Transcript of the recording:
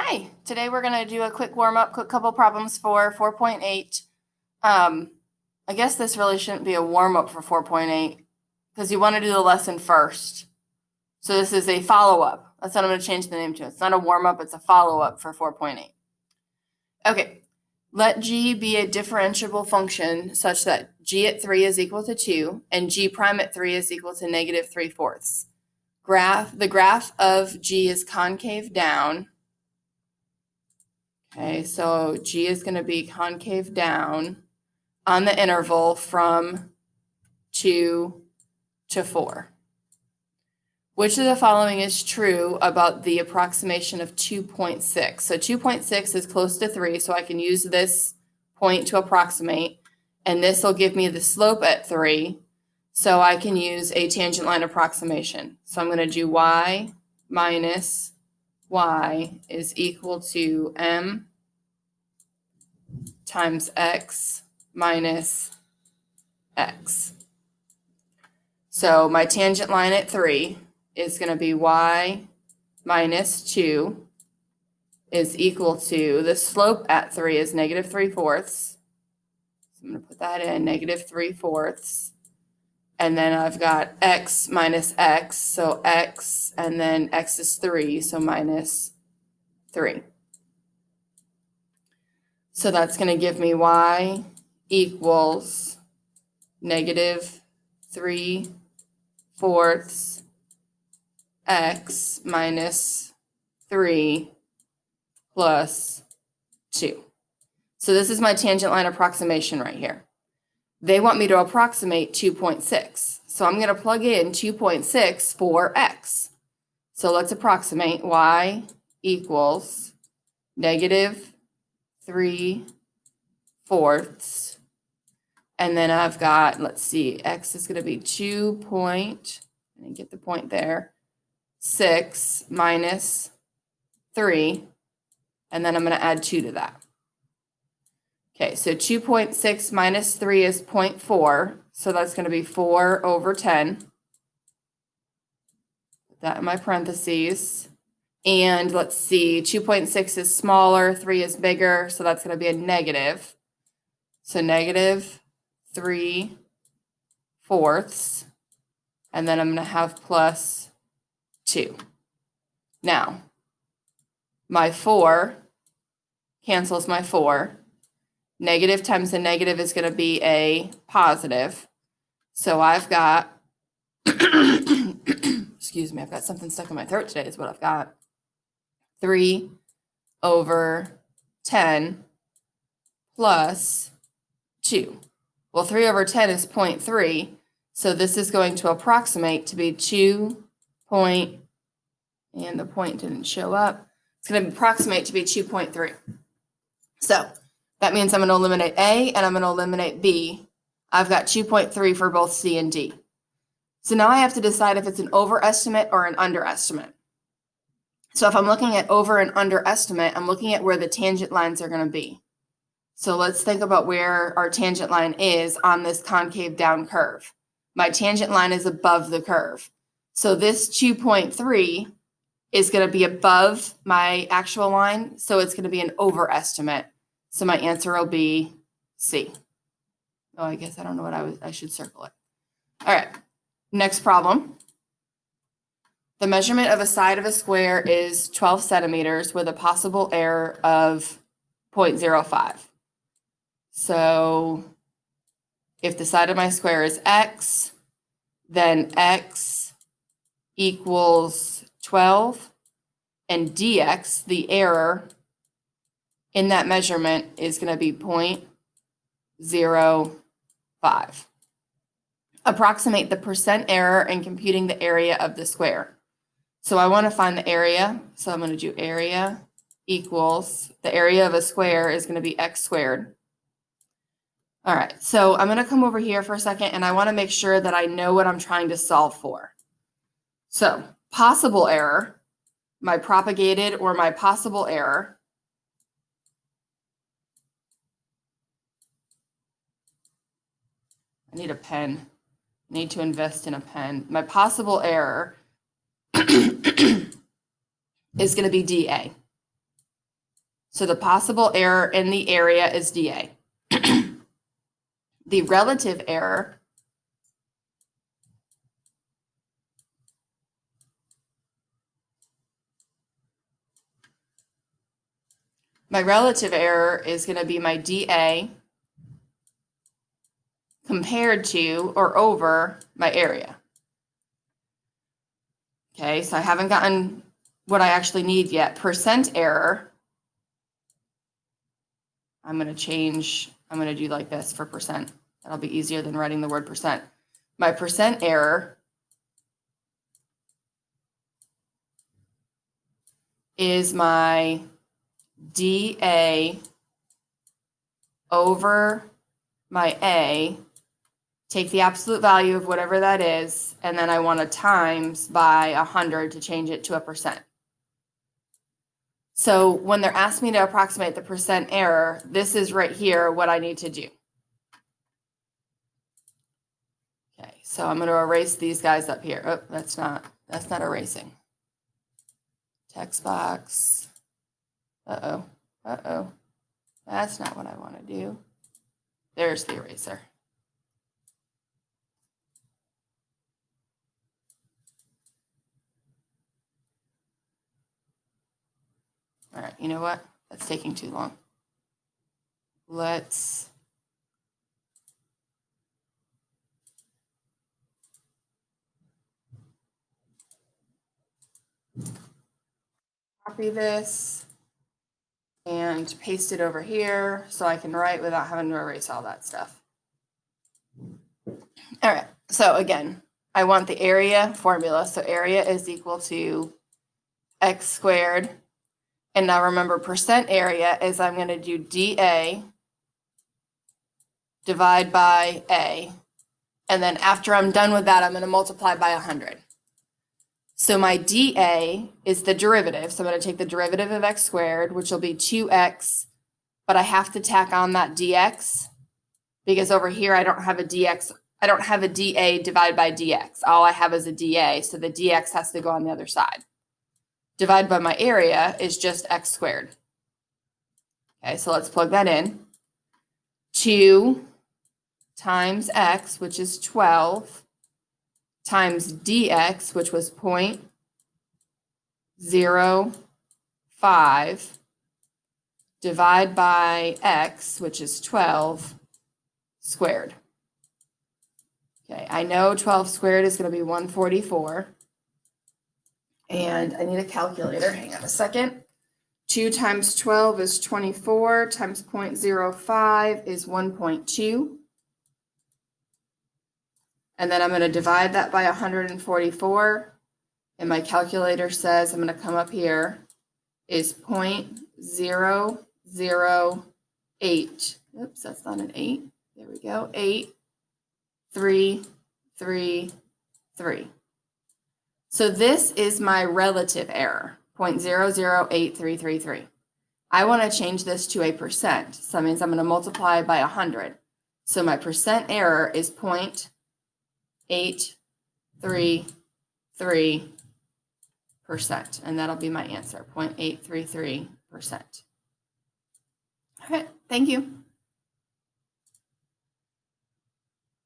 Hi, today we're going to do a quick warm-up, quick couple problems for 4.8. I guess this really shouldn't be a warm-up for 4.8 because you want to do the lesson first. So this is a follow-up. That's what I'm going to change the name to. It's not a warm-up, it's a follow-up for 4.8. Okay, let g be a differentiable function such that g at 3 is equal to 2 and g prime at 3 is equal to negative 3/4. The graph of g is concave down. Okay, so g is going to be concave down on the interval from 2 to 4. Which of the following is true about the approximation of 2.6? So 2.6 is close to 3, so I can use this point to approximate, and this will give me the slope at 3, so I can use a tangent line approximation. So I'm going to do y minus y is equal to m times x minus x. So my tangent line at 3 is going to be y minus 2 is equal to, the slope at 3 is negative 3/4. So I'm going to put that in, negative 3/4. And then I've got x minus x, so x, and then x is 3, so minus 3. So that's going to give me y equals negative 3/4 x minus 3 plus 2. So this is my tangent line approximation right here. They want me to approximate 2.6. So I'm going to plug in 2.6 for x. So let's approximate. Y equals negative 3/4. And then I've got, let's see, x is going to be 2 point, and get the point there, 6 minus 3, and then I'm going to add 2 to that. Okay, so 2.6 minus 3 is 0.4, so that's going to be 4/10. Put that in my parentheses. And let's see, 2.6 is smaller, 3 is bigger, so that's going to be a negative. So negative 3/4, and then I'm going to have plus 2. Now, my 4 cancels my 4. Negative times a negative is going to be a positive. So I've got, excuse me, I've got something stuck in my throat today is what I've got. 3/10 plus 2. Well, 3/10 is 0.3, so this is going to approximate to be 2 point, and the point didn't show up. It's going to approximate to be 2.3. So that means I'm going to eliminate A and I'm going to eliminate B. I've got 2.3 for both C and D. So now I have to decide if it's an overestimate or an underestimate. So if I'm looking at over and underestimate, I'm looking at where the tangent lines are going to be. So let's think about where our tangent line is on this concave down curve. My tangent line is above the curve. So this 2.3 is going to be above my actual line, so it's going to be an overestimate. So my answer will be C. Oh, I guess I don't know what I should circle it. All right, next problem. The measurement of a side of a square is 12 centimeters with a possible error of 0.05. So if the side of my square is x, then x equals 12, and dx, the error in that measurement, is going to be 0.05. Approximate the percent error in computing the area of the square. So I want to find the area, so I'm going to do area equals, the area of a square is going to be x squared. All right, so I'm going to come over here for a second, and I want to make sure that I know what I'm trying to solve for. So possible error, my propagated or my possible error, I need a pen. I need to invest in a pen. My possible error is going to be dA. So the possible error in the area is dA. The relative error is going to be my dA compared to or over my area. Okay, so I haven't gotten what I actually need yet. Percent error, I'm going to do like this for percent. That'll be easier than writing the word percent. My percent error is my dA over my A, take the absolute value of whatever that is, and then I want to times by 100 to change it to a percent. So when they're asking me to approximate the percent error, this is right here what I need to do. Okay, so I'm going to erase these guys up here. Oh, that's not erasing. Text box. Uh-oh. That's not what I want to do. There's the eraser. All right, you know what? That's taking too long. Let's copy this and paste it over here so I can write without having to erase all that stuff. All right, so again, I want the area formula. So area is equal to x squared. And now remember, percent area is I'm going to do dA divide by A. And then after I'm done with that, I'm going to multiply by 100. So my dA is the derivative. So I'm going to take the derivative of x squared, which will be 2x, but I have to tack on that dx because over here I don't have a dx. I don't have a dA divided by dx. All I have is a dA, so the dx has to go on the other side. Divided by my area is just x squared. Okay, so let's plug that in. 2 times x, which is 12, times dx, which was 0.05, divide by x, which is 12, squared. Okay, I know 12 squared is going to be 144. And I need a calculator. Hang on a second. 2 times 12 is 24, times 0.05 is 1.2. And then I'm going to divide that by 144. And my calculator says, I'm going to come up here, is 0.008. Oops, that's not an 8. There we go. 8,333. So this is my relative error, 0.008333. I want to change this to a percent. So that means I'm going to multiply by 100. So my percent error is 0.833%. And that'll be my answer, 0.833%. All right, thank you.